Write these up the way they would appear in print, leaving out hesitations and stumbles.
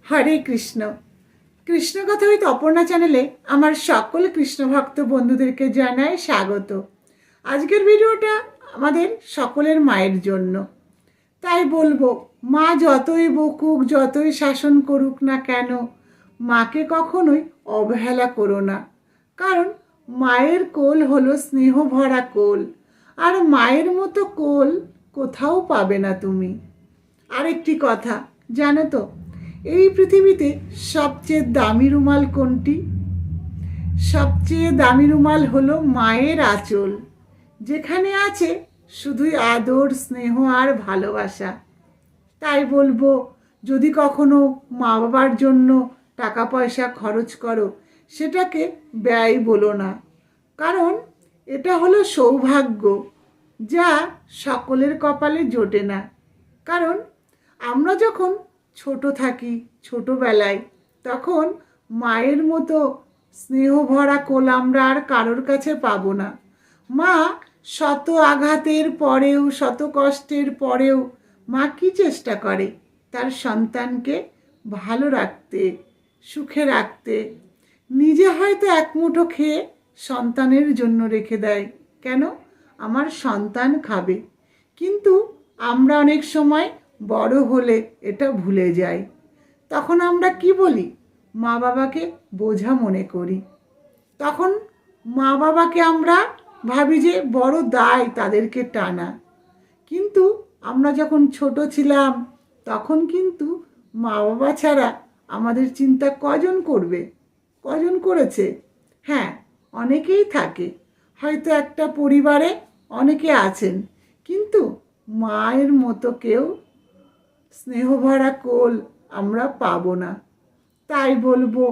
হরে কৃষ্ণ। কৃষ্ণ কথা উইথ অপর্ণা চ্যানেলে আমার সকল কৃষ্ণ ভক্ত বন্ধুদেরকে জানাই স্বাগত। আজকের ভিডিওটা আমাদের সকলের মায়ের জন্য। তাই বলবো, মা যতই বকুক, যতই শাসন করুক না কেন, মাকে কখনোই অবহেলা করো না। কারণ মায়ের কোল হলো স্নেহ ভরা কোল, আর মায়ের মতো কোল কোথাও পাবে না তুমি। আরেকটি কথা জানো তো, এই পৃথিবীতে সবচেয়ে দামি রুমাল কোনটি? সবচেয়ে দামি রুমাল হলো মায়ের আঁচল, যেখানে আছে শুধুই আদর, স্নেহ আর ভালোবাসা। তাই বলবো, যদি কখনো মা বাবার জন্য টাকা পয়সা খরচ করো, সেটাকে ব্যয় বলো না। কারণ এটা হলো সৌভাগ্য, যা সকলের কপালে জোটে না। কারণ আমরা যখন ছোট থাকি, ছোটবেলায়, তখন মায়ের মতো স্নেহ ভরা কোল আমরা আর কারোর কাছে পাবো না। মা শত আঘাতের পরেও, শত কষ্টের পরেও মা কি চেষ্টা করে? তার সন্তানকে ভালো রাখতে, সুখে রাখতে। নিজে হয়তো এক মুঠো খেয়ে সন্তানের জন্য রেখে দেয়, কেন? আমার সন্তান খাবে। কিন্তু আমরা অনেক সময় বড় হলে এটা ভুলে যাই। তখন আমরা কি বলি? মা বাবাকে বোঝা মনে করি। তখন মা বাবাকে আমরা ভাবি যে বড় দায় তাদেরকে টানা। কিন্তু আমরা যখন ছোট ছিলাম, তখন কিন্তু মা বাবা ছাড়া আমাদের চিন্তা কজন করবে? কজন করেছে? হ্যাঁ, অনেকেই থাকে, হয়তো একটা পরিবারে অনেকে আছেন, কিন্তু মায়ের মতো কেউ স্নেহভরা কোল আমরা পাবো না। তাই বলবো,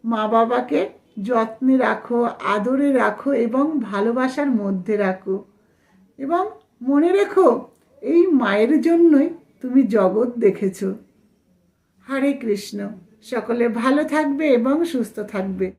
মা বাবাকে যত্নে রাখো, আদরে রাখো এবং ভালোবাসার মধ্যে রাখো। এবং মনে রেখো, এই মায়ের জন্যই তুমি জগৎ দেখেছো। হরে কৃষ্ণ। সকলে ভালো থাকবে এবং সুস্থ থাকবে।